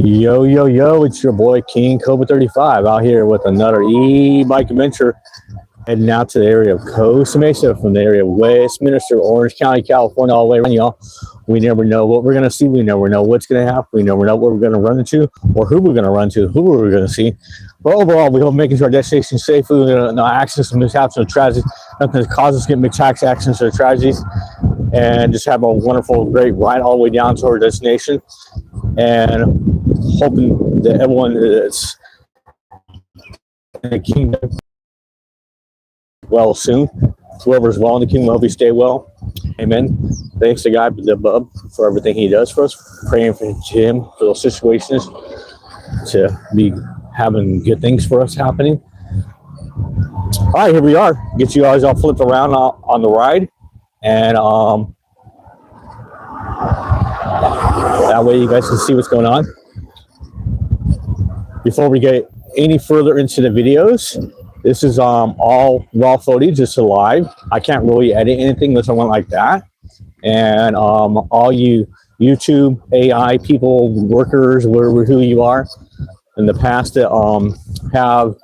Yo, yo, yo, it's your boy King kobra35 out here with another e-bike adventure, heading out to the area of Costa Mesa from the area of Westminster, Orange County, California, all the way around, y'all. We never know what we're going to see. We never know what's going to happen. We never know what we're going to run into or who we're going to run to, who we're going to see. But overall, we hope making sure our destination safe, no accidents, no mishaps, no tragedies, nothing that causes us to get mixed accidents or tragedies, and just have a wonderful, great ride all the way down to our destination. And hoping that everyone is in the kingdom well soon. Whoever's well in the kingdom, hope you stay well. Amen. Thanks to God above for everything He does for us. Praying for Him for those situations to be having good things for us happening. All right, here we are. Get you guys all flipped around on the ride, and that way you guys can see what's going on. Before we get any further into the videos, this is all raw footage, just live. I can't really edit anything with someone like that. And all you YouTube AI people, workers, wherever who you are in the past that have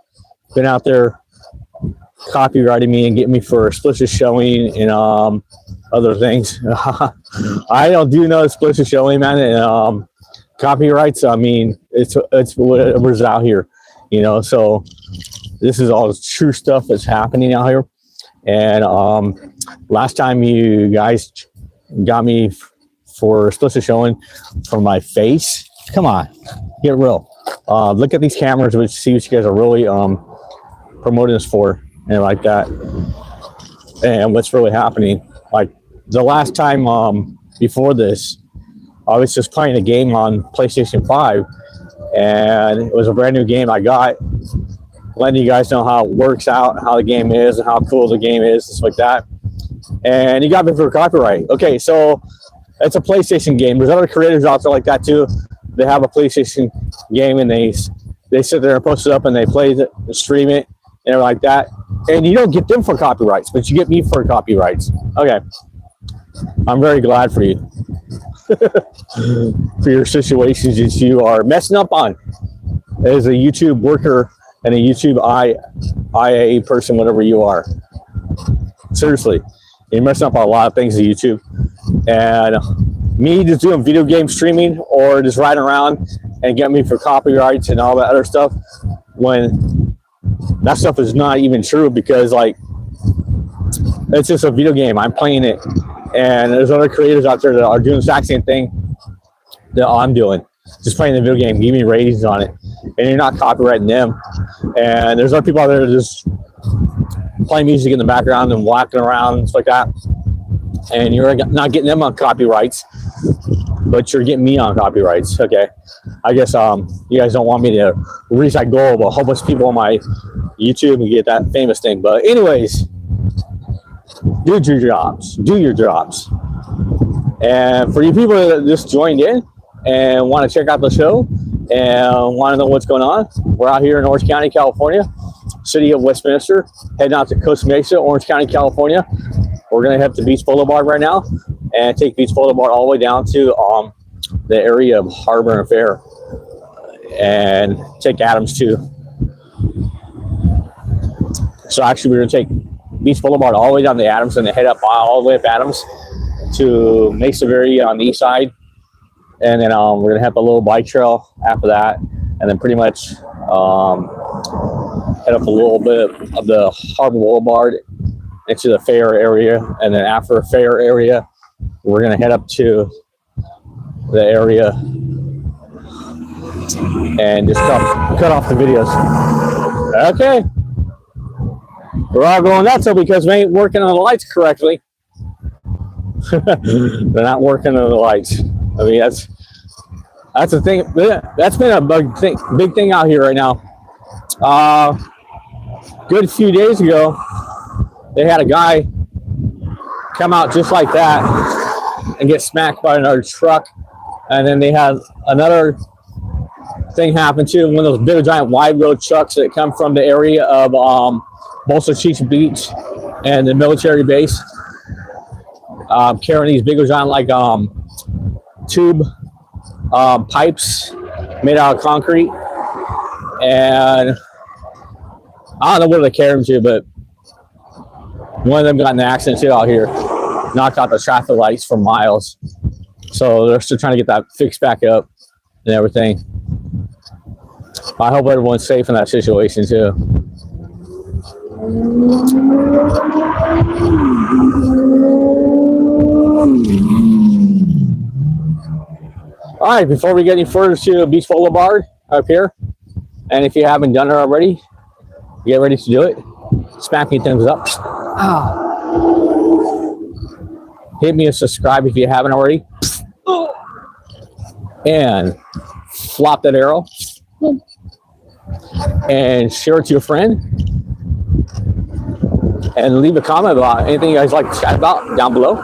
been out there copyrighting me and getting me for explicit showing and other things. I don't do no explicit showing, man, and copyrights. I mean, it's whatever's out here, you know. So this is all true stuff that's happening out here. And last time you guys got me for explicit showing for my face. Come on, get real. Look at these cameras, which see what you guys are really promoting this for, and like that, and what's really happening. Like the last time before this, I was just playing a game on PlayStation 5, and it was a brand new game I got, letting you guys know how it works out, how the game is, and how cool the game is, and stuff like that. And you got me for copyright. Okay, so it's a PlayStation game. There's other creators out there like that too. They have a PlayStation game, and they sit there and post it up, and they play it, and stream it, and everything like that. And you don't get them for copyrights, but you get me for copyrights. Okay, I'm very glad for you. For your situations that you are messing up on as a YouTube worker and a YouTube IA person, whatever you are. Seriously, you're messing up on a lot of things on YouTube. And me just doing video game streaming or just riding around and get me for copyrights and all that other stuff, when that stuff is not even true, because like it's just a video game. I'm playing it. And there's other creators out there that are doing the exact same thing that I'm doing, just playing the video game, give me ratings on it, and you're not copyrighting them. And there's other people out there that just playing music in the background and walking around and stuff like that, and you're not getting them on copyrights, but you're getting me on copyrights. Okay, I guess you guys don't want me to reach that goal of a whole bunch of people on my YouTube and get that famous thing. But anyways, do your jobs. And for you people that just joined in and want to check out the show and want to know what's going on, we're out here in Orange County, California, city of Westminster, heading out to Costa Mesa, Orange County, California. We're going to head to Beach Boulevard right now and take Beach Boulevard all the way down to the area of Harbor and Fair, and take Adams too. So actually we're going to take Beach Boulevard all the way down to Adams, and then head up all the way up Adams to Mesa Verde on the east side. And then we're gonna have a little bike trail after that, and then pretty much head up a little bit of the Harbor Boulevard into the fair area. And then after fair area, we're gonna head up to the area and just cut off the videos. Okay. We're all going nuts because we ain't working on the lights correctly. They're not working on the lights. I mean, that's the thing. That's been a big thing out here right now. Good few days ago, they had a guy come out just like that and get smacked by another truck. And then they had another thing happen too. One of those big giant wide road trucks that come from the area of Bolsa Chica Beach and the military base, carrying these big giant like tube pipes made out of concrete. And I don't know where they carried them to, but one of them got in an accident too out here. Knocked out the traffic lights for miles. So they're still trying to get that fixed back up and everything. I hope everyone's safe in that situation too. All right, before we get any further to Beach Boulevard up here, and if you haven't done it already, get ready to do it. Smack me thumbs up. Hit me a subscribe if you haven't already. And flop that arrow. And share it to your friend. And leave a comment about anything you guys like to chat about down below.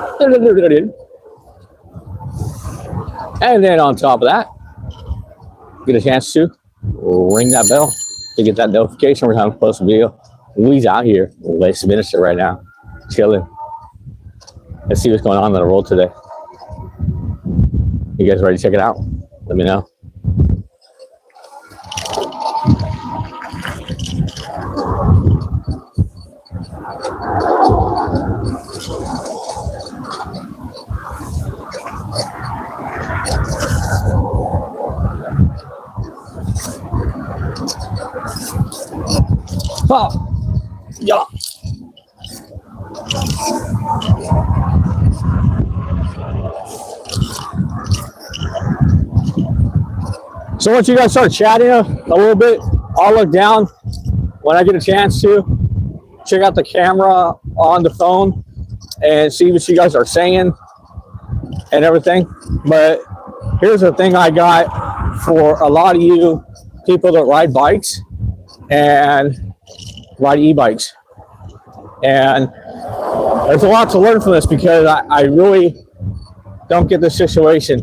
And then on top of that, get a chance to ring that bell to get that notification every time I post a video. We's out here, latest minister right now, chilling. Let's see what's going on the road today. You guys ready to check it out? Let me know. Oh, yeah. So once you guys start chatting a little bit, I'll look down when I get a chance to check out the camera on the phone and see what you guys are saying and everything. But here's the thing I got for a lot of you people that ride bikes and ride e-bikes. And there's a lot to learn from this because I really don't get this situation.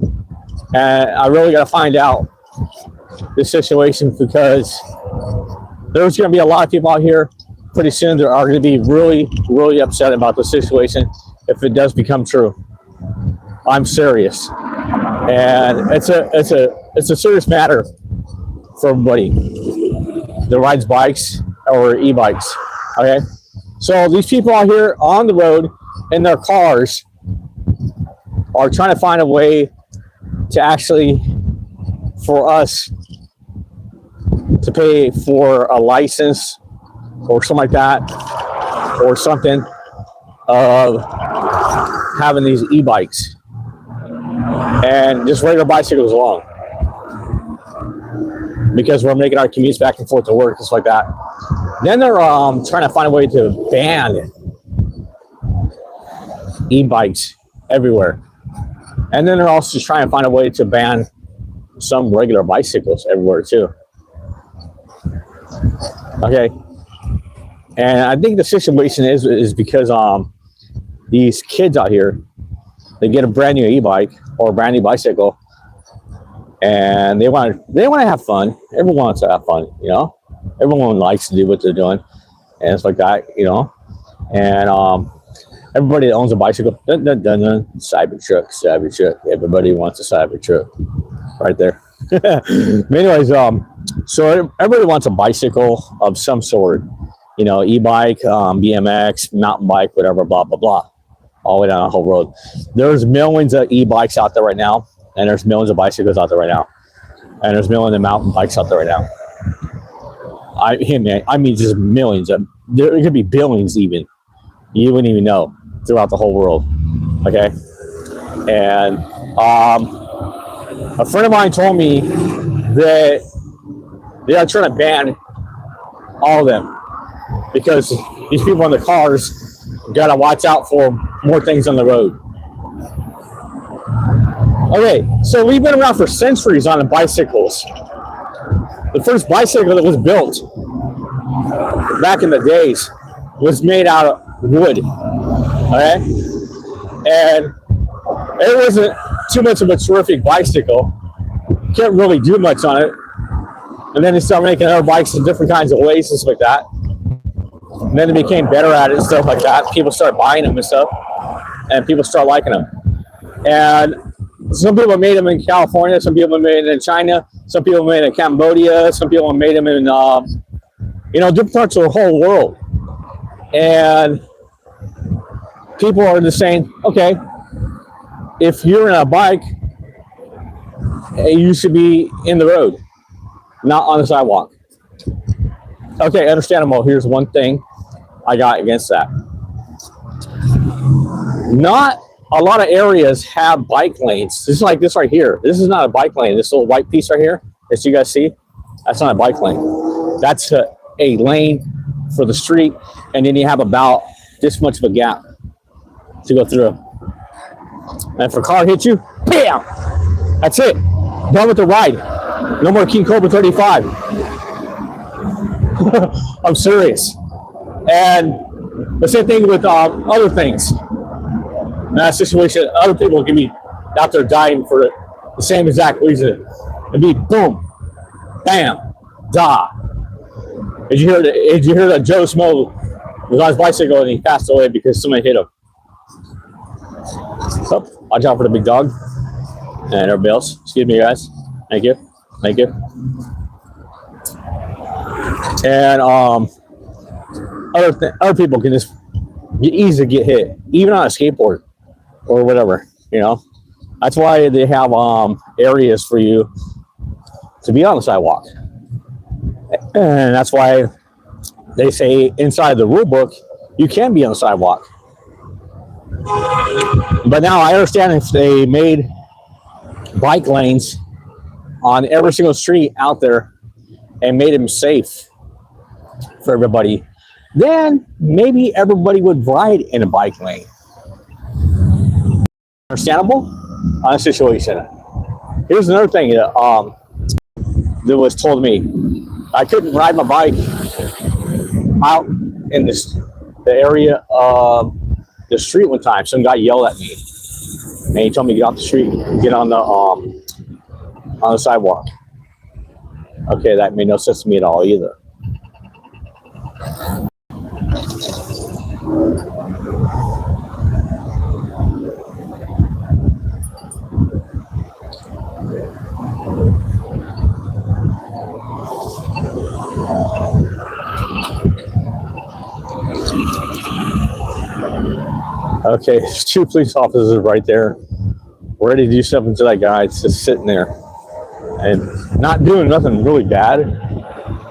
And I really got to find out this situation because there's going to be a lot of people out here pretty soon that are going to be really, really upset about the situation if it does become true. I'm serious. And it's a serious matter for everybody that rides bikes or e-bikes. Okay, so these people out here on the road in their cars are trying to find a way to actually, for us to pay for a license or something like that, or something of having these e-bikes and just regular bicycles along, because we're making our commutes back and forth to work and stuff like that. Then they're trying to find a way to ban e-bikes everywhere. And then they're also trying to find a way to ban some regular bicycles everywhere too. Okay. And I think the situation is because these kids out here, they get a brand new e-bike or a brand new bicycle, and they want to have fun. Everyone wants to have fun, you know. Everyone likes to do what they're doing, and it's like that, you know. And everybody that owns a bicycle, Cybertruck. Everybody wants a Cybertruck, right there. Anyways, so everybody wants a bicycle of some sort, you know, e-bike, BMX, mountain bike, whatever, blah blah blah, all the way down the whole road. There's millions of e-bikes out there right now, and there's millions of bicycles out there right now, and there's millions of mountain bikes out there right now. I mean, just millions. There could be billions even. You wouldn't even know throughout the whole world. Okay, and a friend of mine told me that they are trying to ban all of them because these people in the cars gotta watch out for more things on the road. Okay, so we've been around for centuries on bicycles. The first bicycle that was built back in the days was made out of wood. Okay, and it wasn't too much of a terrific bicycle. Can't really do much on it. And then they started making other bikes in different kinds of ways and stuff like that. And then they became better at it and stuff like that. People started buying them and stuff, and people started liking them. And Some people made them in California. Some people made it in China. Some people made it in Cambodia. Some people made them in, you know, different parts of the whole world. And people are just saying, okay, if you're in a bike, you should be in the road, not on the sidewalk. Okay, understandable. Here's one thing I got against that. Not a lot of areas have bike lanes. This is like this right here. This is not a bike lane. This little white piece right here, as you guys see, that's not a bike lane. That's a lane for the street, and then you have about this much of a gap to go through. And if a car hits you, bam! That's it. Done with the ride. No more King kobra35. I'm serious. And the same thing with other things. In that situation, other people can be out there dying for the same exact reason. It'd be boom, bam, da. Did you hear that Joe Smo was on his bicycle and he passed away because somebody hit him? So, watch out for the big dog and everybody else. Excuse me, guys. Thank you. Thank you. And other people can just easily get hit, even on a skateboard or whatever. You know, that's why they have areas for you to be on the sidewalk, and that's why they say inside the rule book you can be on the sidewalk. But now I understand if they made bike lanes on every single street out there and made them safe for everybody, then maybe everybody would ride in a bike lane. Understandable on a situation. Here's another thing that was told to me. I couldn't ride my bike out in the area of the street one time. Some guy yelled at me, and he told me to get off the street and get on the sidewalk. Okay, that made no sense to me at all either. Okay, there's two police officers right there, ready to do something to that guy. It's just sitting there and not doing nothing really bad,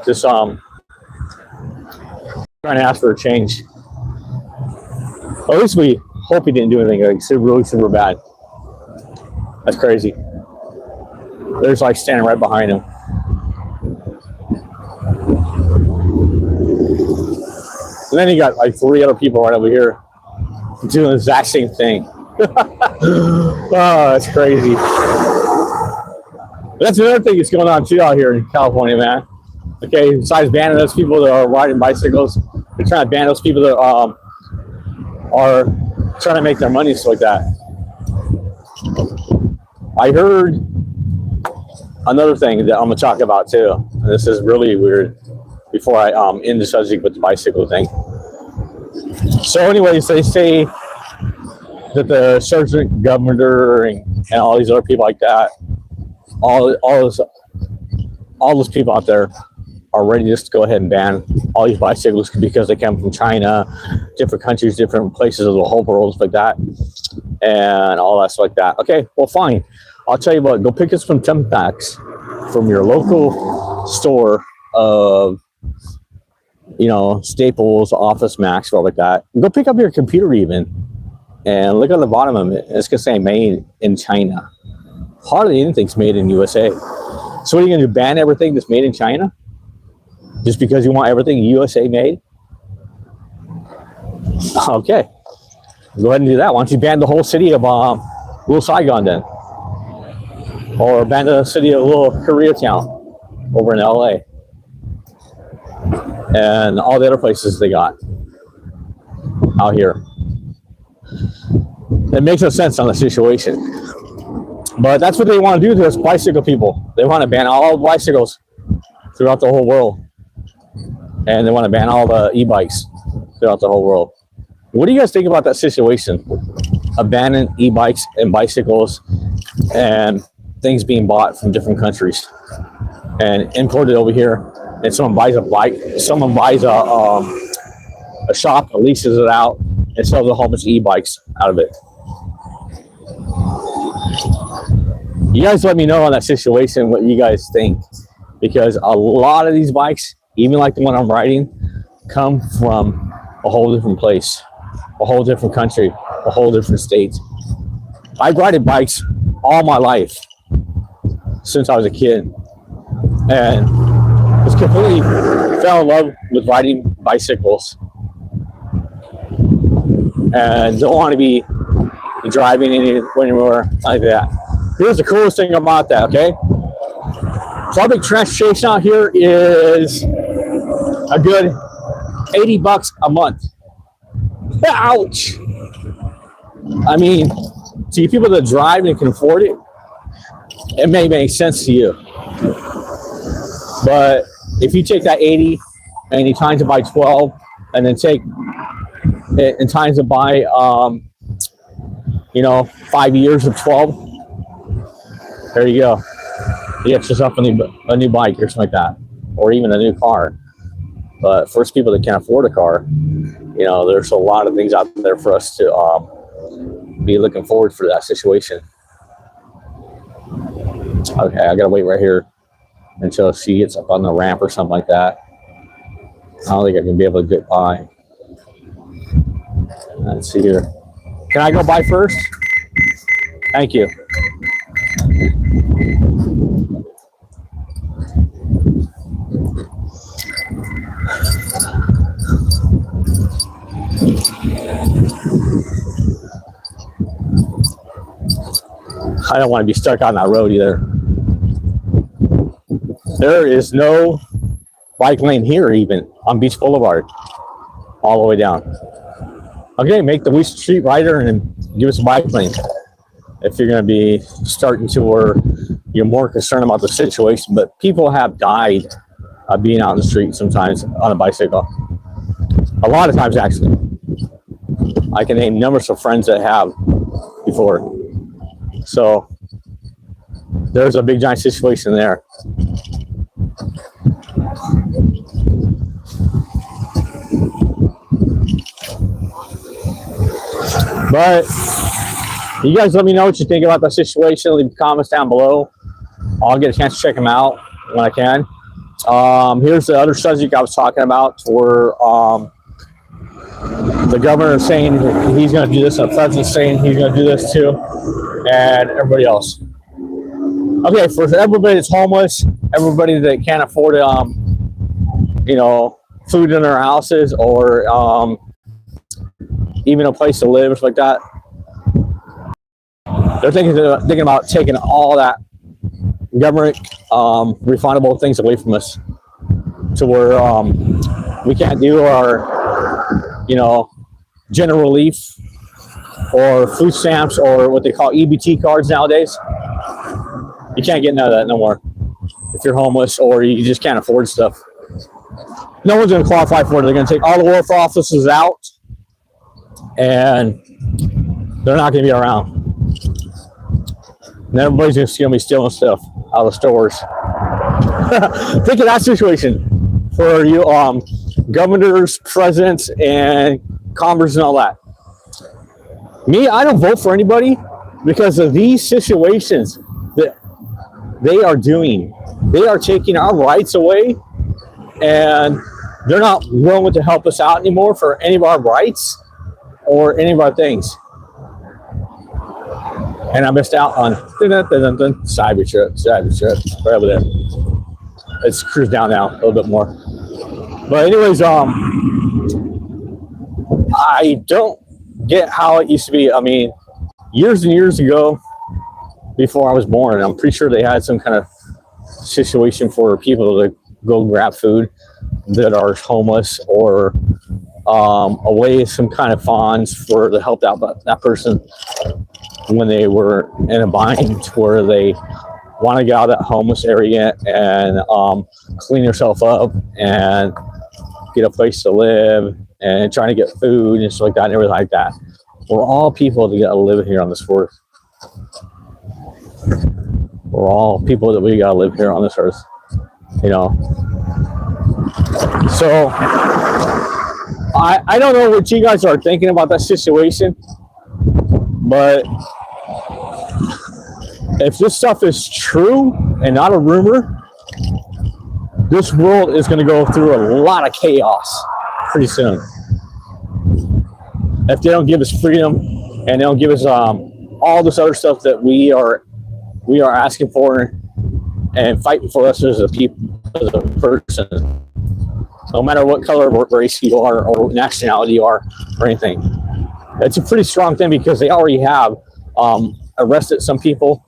just trying to ask for a change. Well, at least we hope he didn't do anything like really super bad. That's crazy. There's like standing right behind him. And then you got like 3 other people right over here doing the exact same thing. Oh, that's crazy. But that's another thing that's going on too out here in California, man. Okay, besides banning those people that are riding bicycles, they're trying to ban those people that are trying to make their money, stuff like that. I heard another thing that I'm gonna talk about too. And this is really weird. Before I end the subject with the bicycle thing. So, anyways, they say that the sergeant governor and all these other people like that, all those people out there are ready just to go ahead and ban all these bicycles because they come from China, different countries, different places of the whole world, like that, and all that stuff like that. Okay, well, fine. I'll tell you what. Go pick up some 10 packs from your local store of, you know, Staples, Office Max, stuff like that. Go pick up your computer even, and look at the bottom of it. It's gonna say made in China. Hardly anything's made in USA. So what are you gonna do? Ban everything that's made in China? Just because you want everything USA made? Okay, go ahead and do that. Why don't you ban the whole city of Little Saigon then, or ban the city of Little Koreatown over in LA, and all the other places they got out here. It makes no sense on the situation, but that's what they want to do to us bicycle people. They want to ban all bicycles throughout the whole world, and they want to ban all the e-bikes throughout the whole world. What do you guys think about that situation of banning e-bikes and bicycles and things being bought from different countries and imported over here. And someone buys a bike, someone buys a shop, leases it out, and sells a whole bunch of e-bikes out of it. You guys let me know on that situation what you guys think, because a lot of these bikes, even like the one I'm riding, come from a whole different place, a whole different country, a whole different state. I've ridden bikes all my life since I was a kid, and just completely fell in love with riding bicycles and don't want to be driving anywhere like that. Here's the coolest thing about that, okay? Public transportation out here is a good $80 a month. Ouch! I mean, to you people that drive and can afford it, it may make sense to you. But if you take that 80 and you times it by 12, and then take it and times it by, 5 years of 12, there you go. You get yourself a new bike or something like that, or even a new car. But for people that can't afford a car, there's a lot of things out there for us to be looking forward for that situation. Okay, I gotta wait right here until she gets up on the ramp or something like that. I don't think I can be able to get by. Let's see here. Can I go by first? Thank you. I don't want to be stuck on that road either. There is no bike lane here, even on Beach Boulevard, all the way down. Okay, make the West Street Rider and give us a bike lane if you're going to be starting to, or you're more concerned about the situation. But people have died of being out in the street sometimes on a bicycle. A lot of times, actually. I can name numbers of friends that have before. So there's a big giant situation there. But you guys let me know what you think about the situation. Leave comments down below. I'll get a chance to check them out when I can. Here's the other subject I was talking about, where the governor saying he's going to do this, and the president saying he's going to do this too, and everybody else. Okay, for everybody that's homeless, everybody that can't afford food in their houses, or even a place to live or something like that, they're thinking about taking all that government refundable things away from us, to where we can't do our general relief or food stamps, or what they call EBT cards nowadays. You can't get none of that no more if you're homeless or you just can't afford stuff. No one's going to qualify for it. They're going to take all the welfare offices out, and they're not going to be around. And everybody's going to be stealing stuff out of the stores. Think of that situation for you, governors, presidents, and Congress and all that. Me, I don't vote for anybody because of these situations that they are doing. They are taking our rights away, and they're not willing to help us out anymore for any of our rights or any of our things. And I missed out on Cybertrip right over there. It's cruised down now a little bit more. But anyways, I don't get how it used to be. I mean, years and years ago, before I was born, I'm pretty sure they had some kind of situation for people to go grab food that are homeless, or away some kind of funds for to help out that person when they were in a bind, where they want to get out of that homeless area and clean yourself up and get a place to live and trying to get food and stuff like that and everything like that. We're all people to get to live here on this earth. We're all people that we gotta live here on this earth, you know. So I don't know what you guys are thinking about that situation, but if this stuff is true and not a rumor, this world is going to go through a lot of chaos pretty soon. If they don't give us freedom and they don't give us all this other stuff that we are asking for and fighting for us as a people, as a person, no matter what color or race you are or nationality you are or anything. It's a pretty strong thing because they already have arrested some people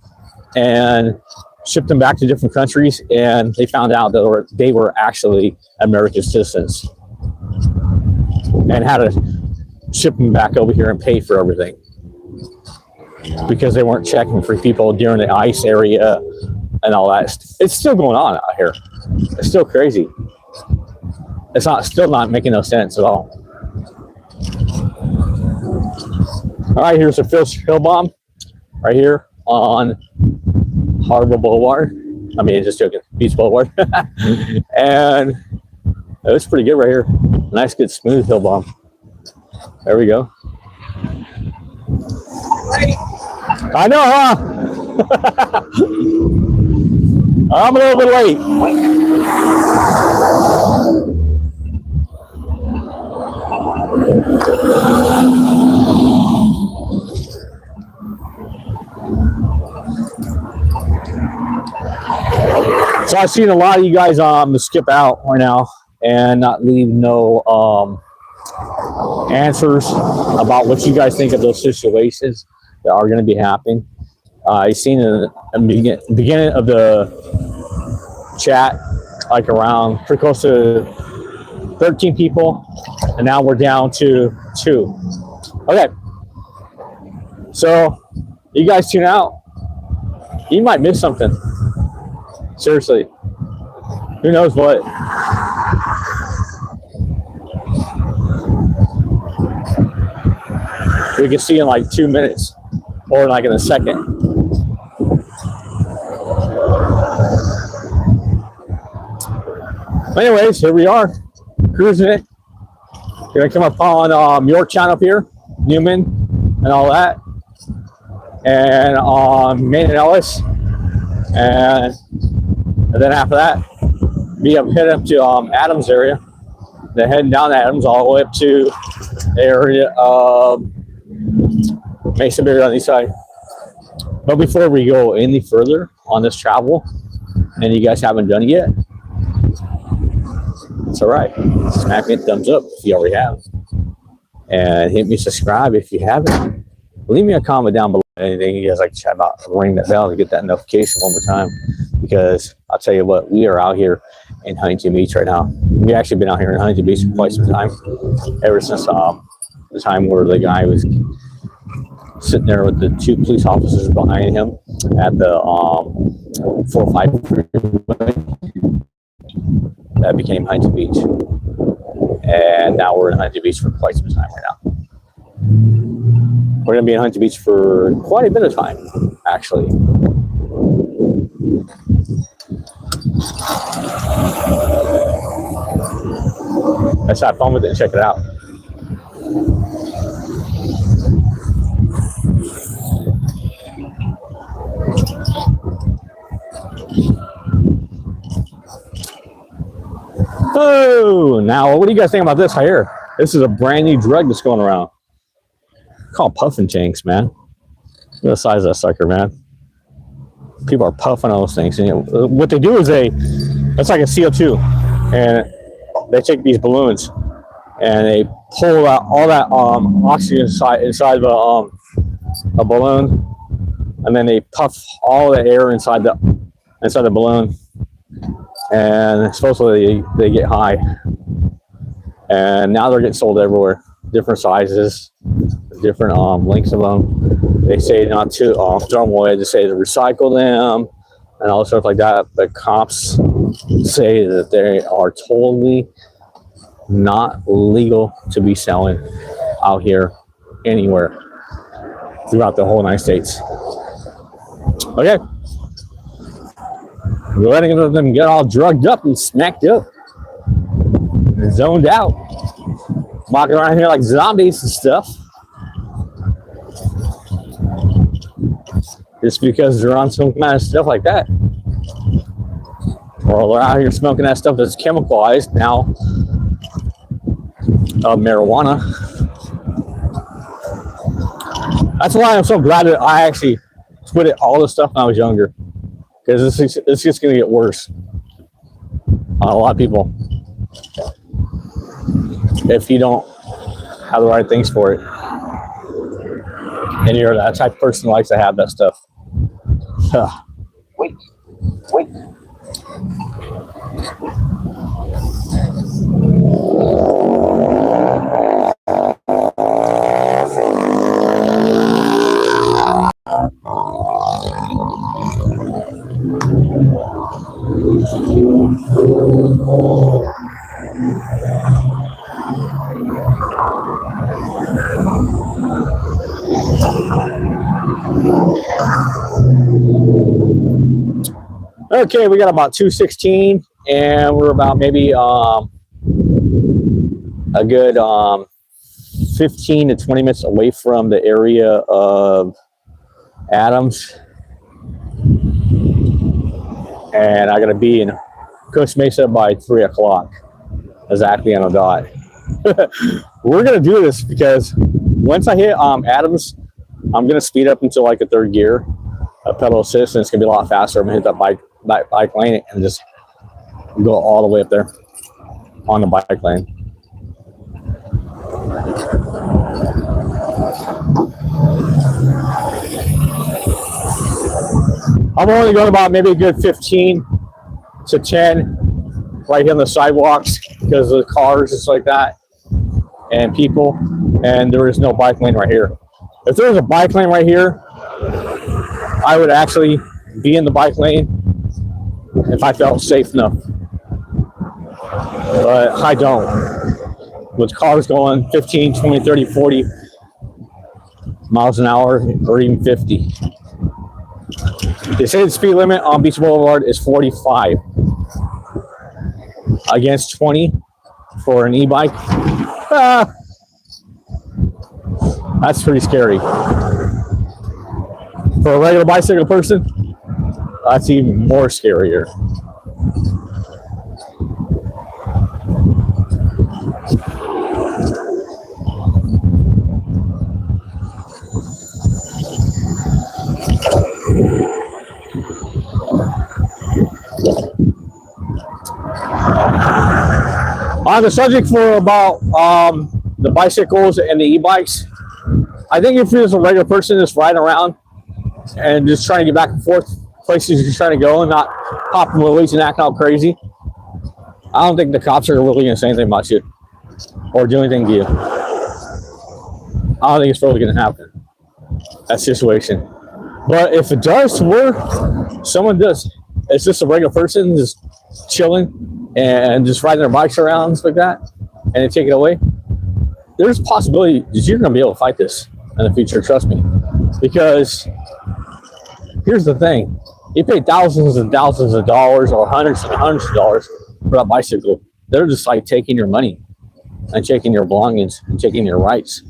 and shipped them back to different countries, and they found out that they were actually American citizens and had to ship them back over here and pay for everything because they weren't checking for people during the ICE area and all that. It's still going on out here. It's still crazy. It's still not making no sense at all. All right, here's a Phil Hill bomb right here on Harbor Boulevard. I mean, just joking, Beach Boulevard. And it was pretty good right here. Nice, good, smooth hill bomb. There we go. I know, huh? I'm a little bit late. So I've seen a lot of you guys skip out right now and not leave no answers about what you guys think of those situations that are going to be happening. I've seen in the beginning of the chat, like around pretty close to 13 people, and now we're down to 2. Okay, so you guys tune out, you might miss something. Seriously, who knows what? We can see in like 2 minutes or like in a second. Anyways, here we are, cruising it. Gonna come up on your channel up here, Newman and all that, and on Main and Ellis, and then after that, head up to Adams area, then heading down Adams all the way up to the area of Mesa Berry on the east side. But before we go any further on this travel, and you guys haven't done it yet, it's all right. Smack me a thumbs up if you already have, and hit me subscribe if you haven't. Leave me a comment down below. Anything you guys like to chat about, ring that bell to get that notification one more time, because I'll tell you what, we are out here in Huntington Beach right now. We've actually been out here in Huntington Beach for quite some time, ever since the time where the guy was sitting there with the 2 police officers behind him at the 405 freeway. That became Huntington Beach, and now we're in Huntington Beach for quite some time right now. We're going to be in Huntington Beach for quite a bit of time, actually. Let's have fun with it and check it out. Oh, now what do you guys think about this right here? This is a brand new drug that's going around. It's called puffin tanks, man. Look at the size of that sucker, man. People are puffing on those things, and what they do is it's like a CO2, and they take these balloons and they pull out all that oxygen inside of a balloon, and then they puff all the air inside the balloon, and supposedly they get high. And now they're getting sold everywhere, different sizes, different lengths of them. They say not to throw them away, they say to recycle them and all stuff like that, but cops say that they are totally not legal to be selling out here anywhere throughout the whole United States. Okay, We're letting them get all drugged up and smacked up and zoned out, walking around here like zombies and stuff, just because they're on some kind of stuff like that, or they're out here smoking that stuff that's chemicalized now, marijuana. That's why I'm so glad that I actually quit all this stuff when I was younger, because it's just going to get worse on a lot of people if you don't have the right things for it, and you're that type of person who likes to have that stuff. Wait. Okay, we got about 2:16, and we're about maybe a good 15 to 20 minutes away from the area of Adams, and I gotta be in Costa Mesa by 3 o'clock, exactly on the dot. We're gonna do this because once I hit Adams, I'm gonna speed up into like a third gear, a pedal assist, and it's gonna be a lot faster. I'm gonna hit that bike lane and just go all the way up there on the bike lane. I'm only going about maybe a good 15 to 10 right here on the sidewalks because of the cars, just like that, and people, and there is no bike lane right here. If there was a bike lane right here, I would actually be in the bike lane if I felt safe enough, but I don't. With cars going 15, 20, 30, 40 miles an hour, or even 50. They say the speed limit on Beach Boulevard is 45 against 20 for an e-bike. That's pretty scary. For a regular bicycle person, that's even more scarier. On the subject for about the bicycles and the e-bikes, I think if you're just a regular person just riding around and just trying to get back and forth places you're trying to go and not popping wheelies and acting all crazy, I don't think the cops are really going to say anything about you or do anything to you. I don't think it's really going to happen, that situation. But if it does to where someone does, it's just a regular person just chilling and just riding their bikes around and stuff like that, and they take it away, there's a possibility that you're going to be able to fight this in the future, trust me. Because here's the thing, you pay thousands and thousands of dollars or hundreds and hundreds of dollars for that bicycle. They're just like taking your money and taking your belongings and taking your rights.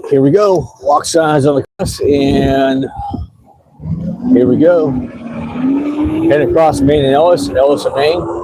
Here we go. Walk signs on the cross, and here we go. Heading across Maine and Ellis and Maine.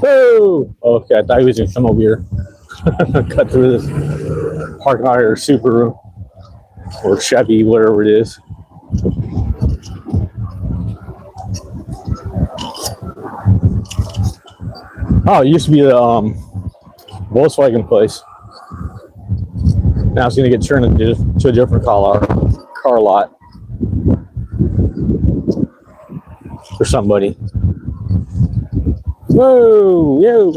Oh, okay. I thought he was going to come over here. Cut through this parking lot or Subaru or Chevy, whatever it is. Oh, it used to be the Volkswagen place. Now it's going to get turned into a different car lot for somebody. Whoa, yo.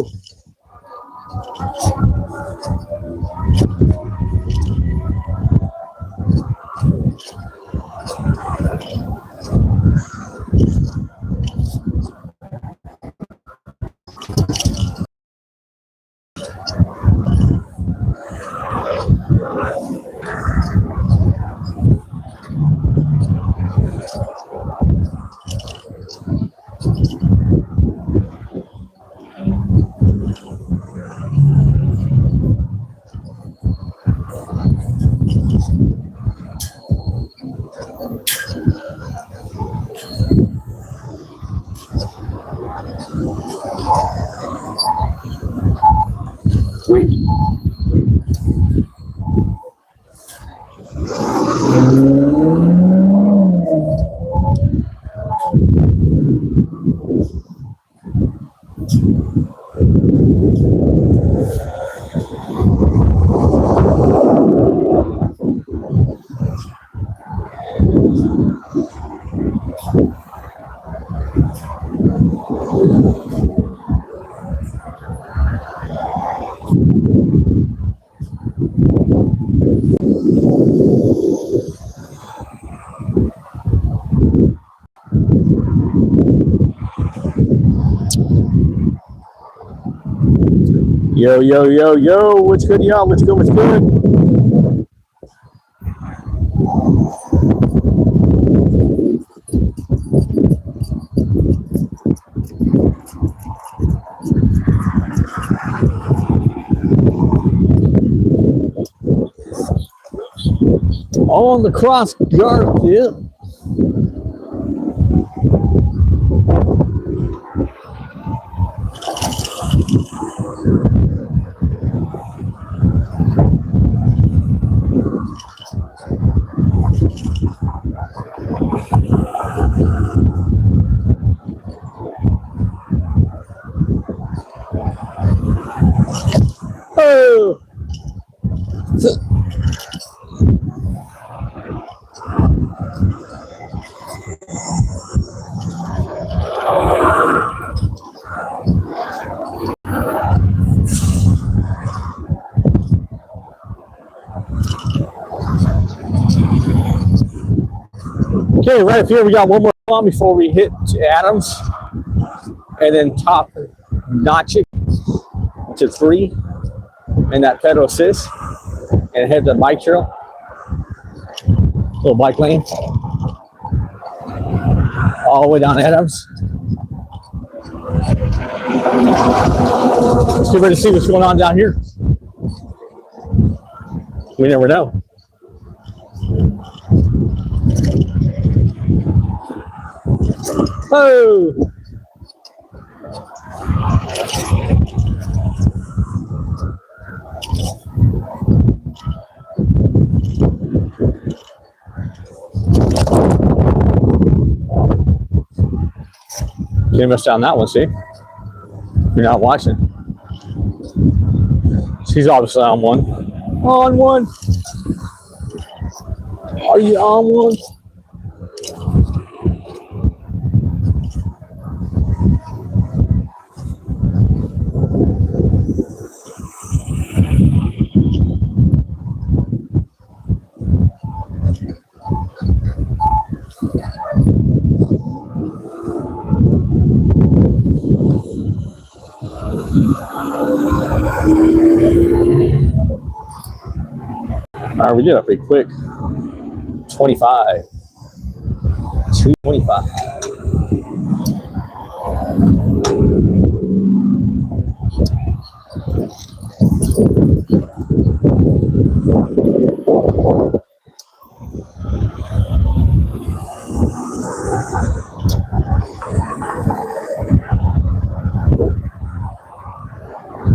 Yo, yo, yo, yo, what's good, y'all? What's good, what's good? All on the cross guard, yeah. Oh. Okay, right up here we got one more one before we hit Adams, and then top notch it to 3, and that pedal assist, and head to the bike trail, little bike lane, all the way down Adams. Let's get ready to see what's going on down here. We never know. Oh! You missed out on that one, see? You're not watching. She's obviously on one. On one. Are you on one? All right, we did it pretty quick. 25. 225.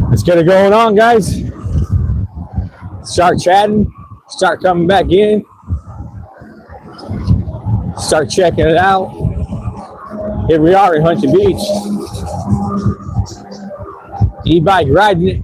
Let's get it going on, guys. Start chatting. Start coming back in. Start checking it out. Here we are in Huntington Beach. E-bike riding it.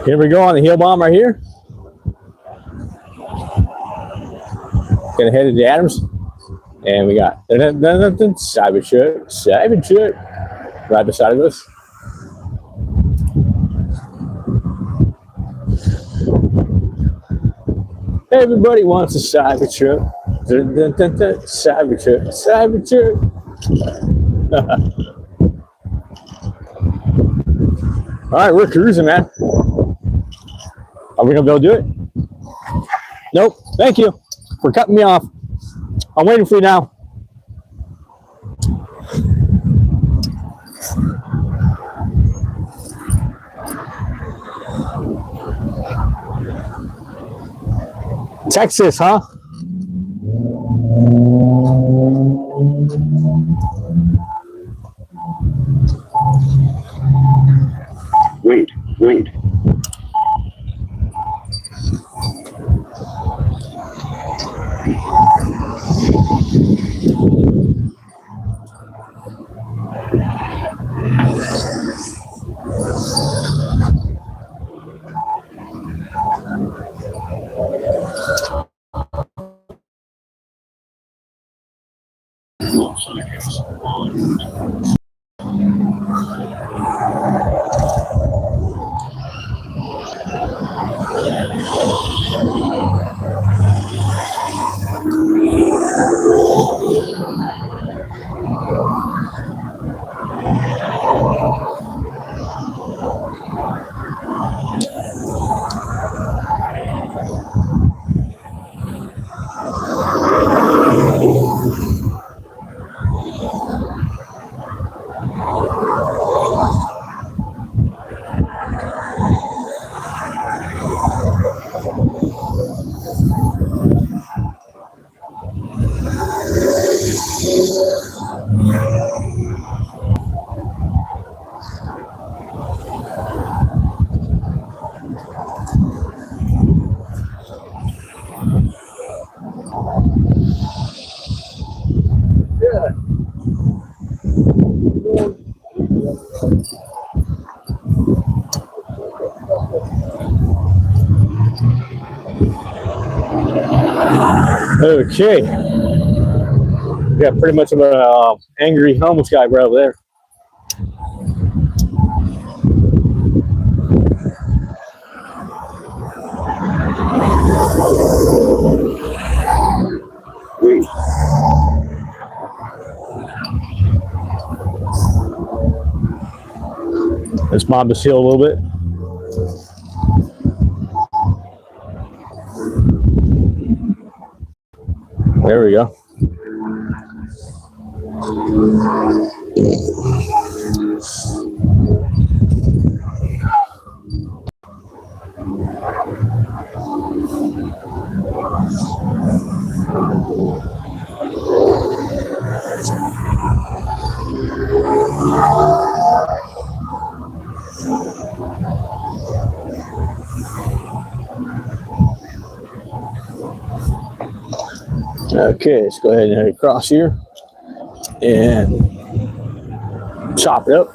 Here we go on the heel bomb right here. Gonna head to the Adams. And we got Savage shirt right beside of us. Everybody wants a Savage shirt. Savage shirt. Savage shirt. All right, we're cruising, man. Are we gonna be able to do it? Nope. Thank you for cutting me off. I'm waiting for you now. Texas, huh? Wait. Okay. We got pretty much of an angry homeless guy right over there. Let's mob this hill a little bit. There we go. Okay, let's go ahead and head across here and chop it up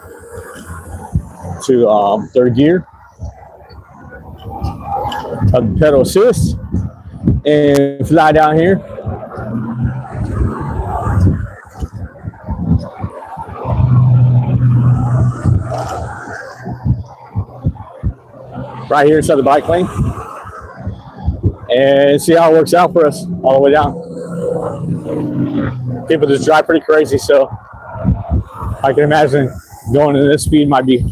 to third gear of the pedal assist and fly down here. Right here inside the bike lane and see how it works out for us all the way down. People just drive pretty crazy, so I can imagine going at this speed might be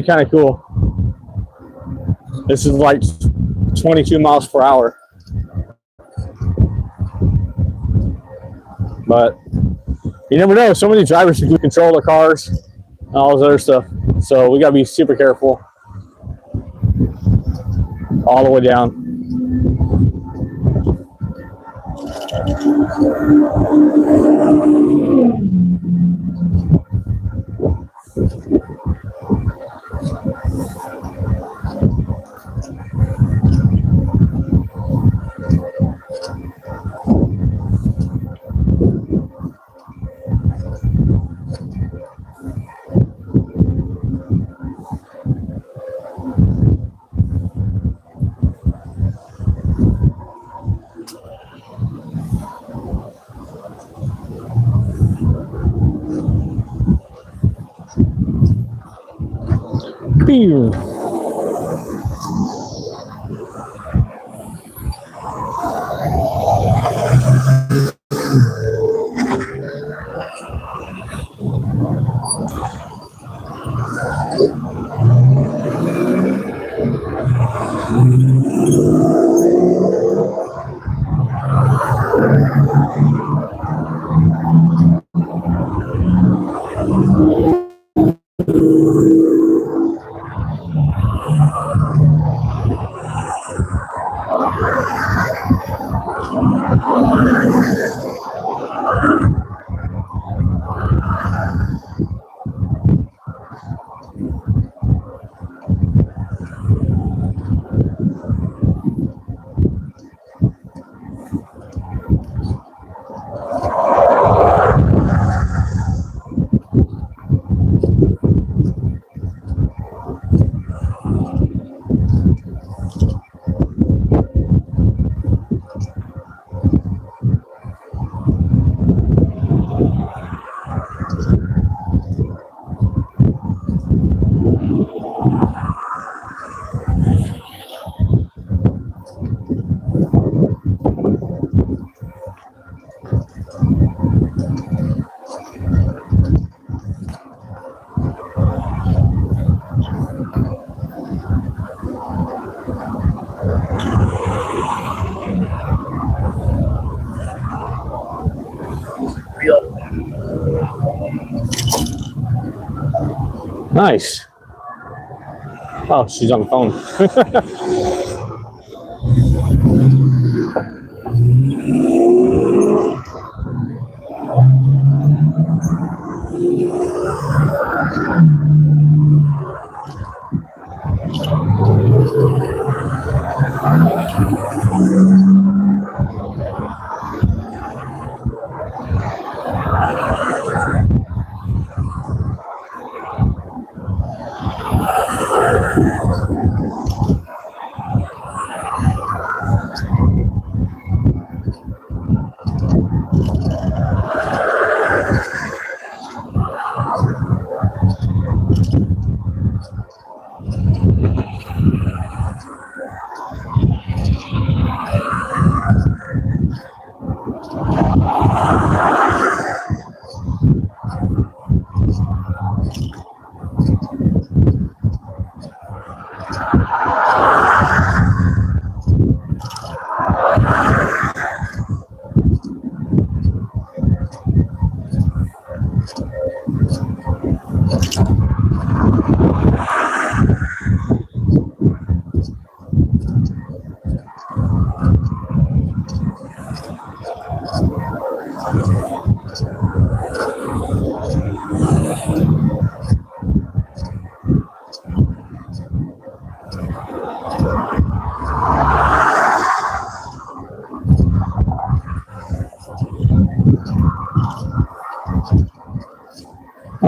kind of cool. This is like 22 miles per hour, but you never know. So many drivers can control their cars and all this other stuff, so we gotta be super careful all the way down. Pew. Nice. Oh, she's on the phone.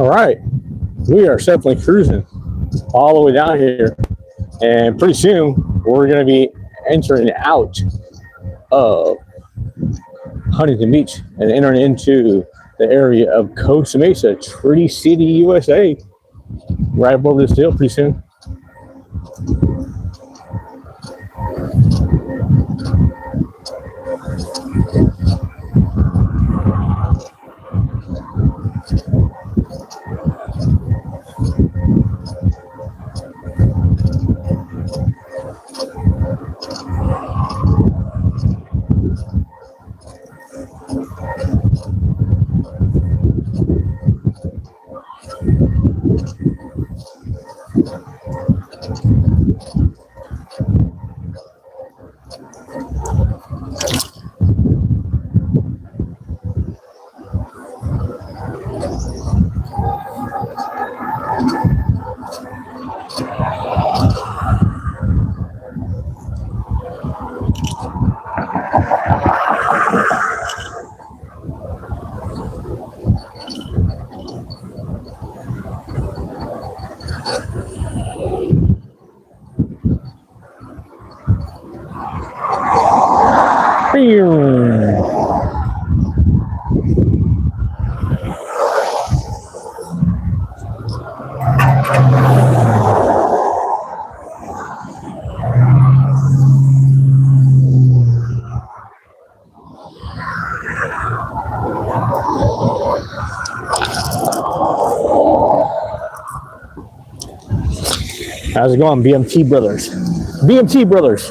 All right, we are definitely cruising all the way down here, and pretty soon we're going to be entering out of Huntington Beach and entering into the area of Costa Mesa, Tree City, USA. Right above this hill pretty soon. How's it going, BMT brothers? BMT brothers.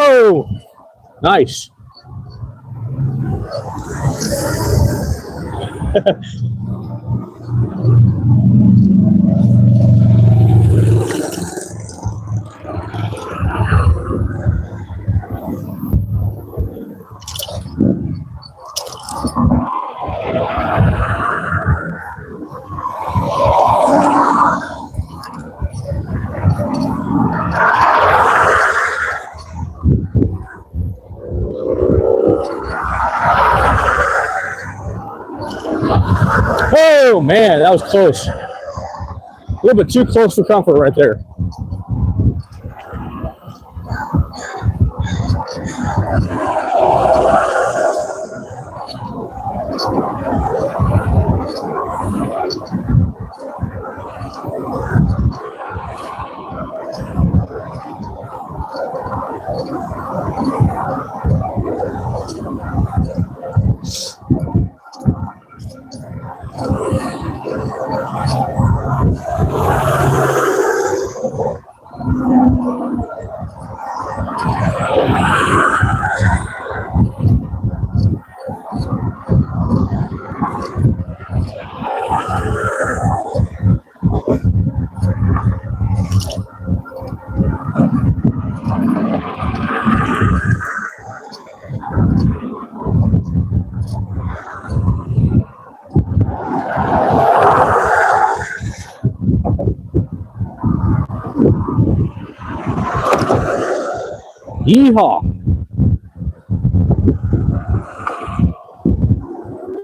Oh, nice. Oh man, that was close. A little bit too close for comfort right there. Yeehaw!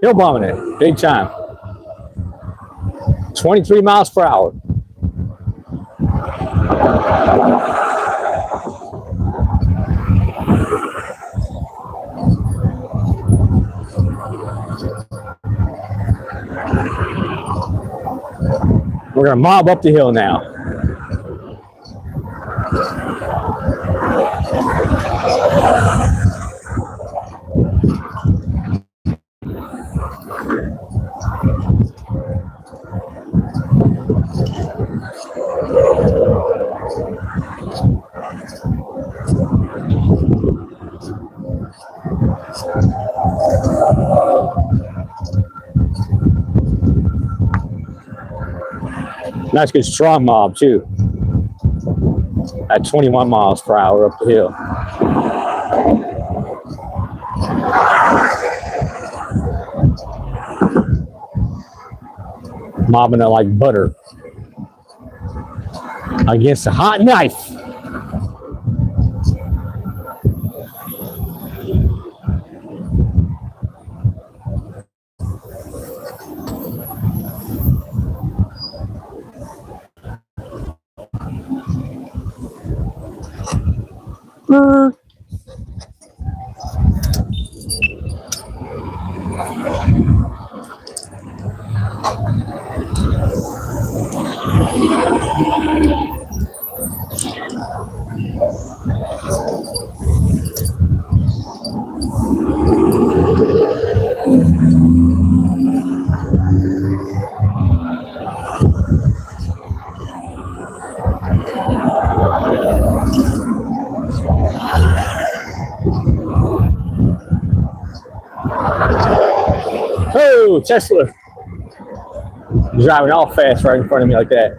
Hill bombing it, big time. 23 miles per hour. We're gonna mob up the hill now. Nice good strong mob too. At 21 miles per hour up the hill. Mobbing it like butter against a hot knife. Oh, Tesla. Driving all fast right in front of me like that.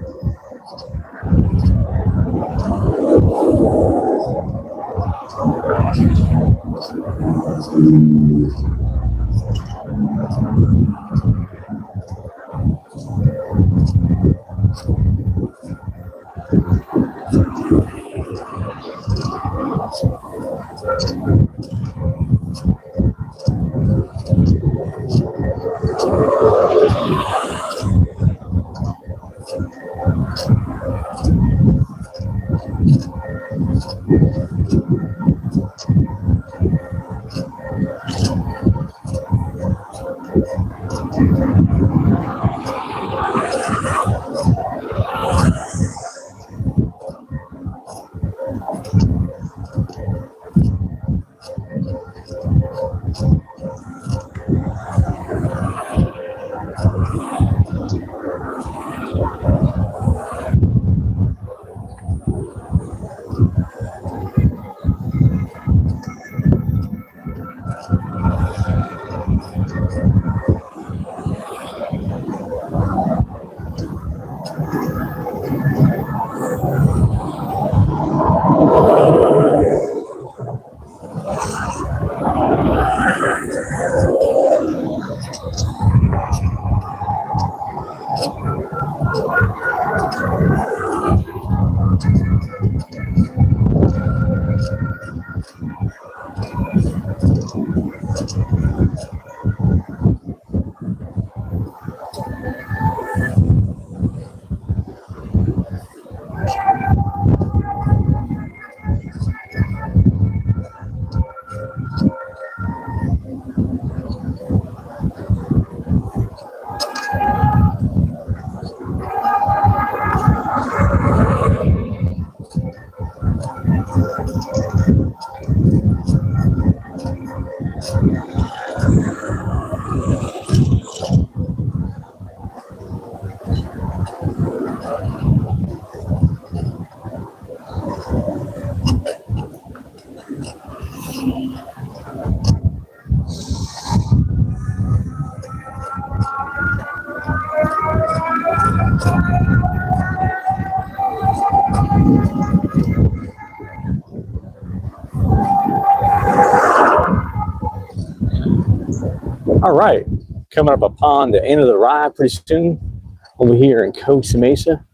All right, coming up upon the end of the ride pretty soon over here in Costa Mesa,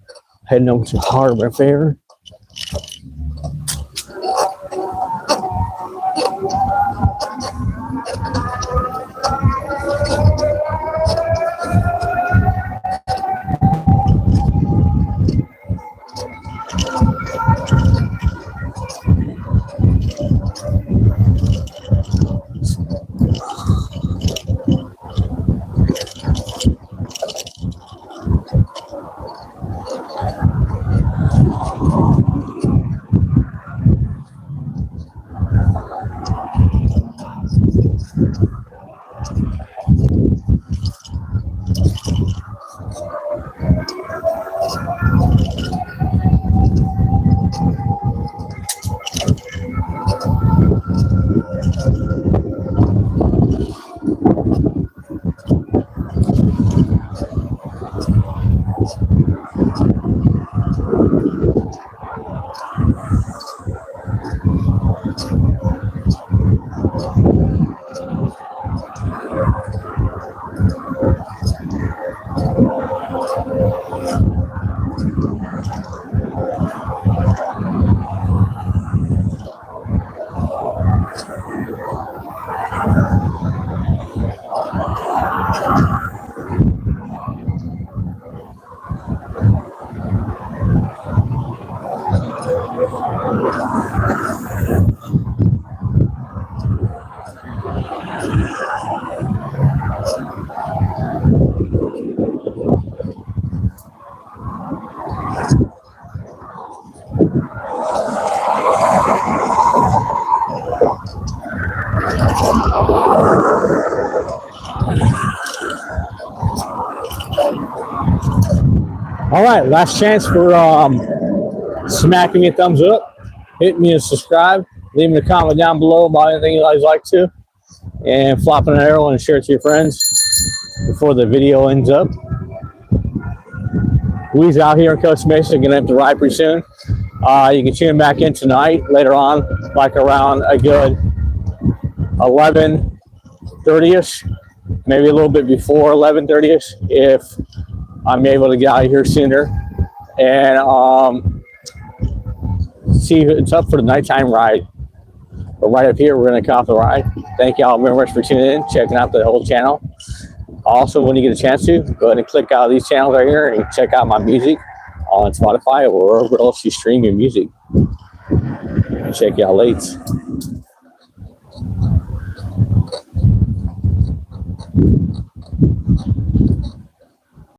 heading over to Harbor Fair. All right, last chance for smacking me a thumbs up, hit me and subscribe, leaving a comment down below about anything you guys like to, and flopping an arrow and share it to your friends before the video ends up. We's out here in Costa Mesa, gonna have to ride pretty soon. You can tune back in tonight, later on, like around a good 11:30ish, maybe a little bit before 11:30ish, if I'm able to get out of here sooner, and see who it's up for the nighttime ride. But right up here, we're gonna come off the ride. Thank y'all very much for tuning in, checking out the whole channel. Also, when you get a chance to, go ahead and click out of these channels right here and check out my music on Spotify or wherever else you stream your music. Check y'all later.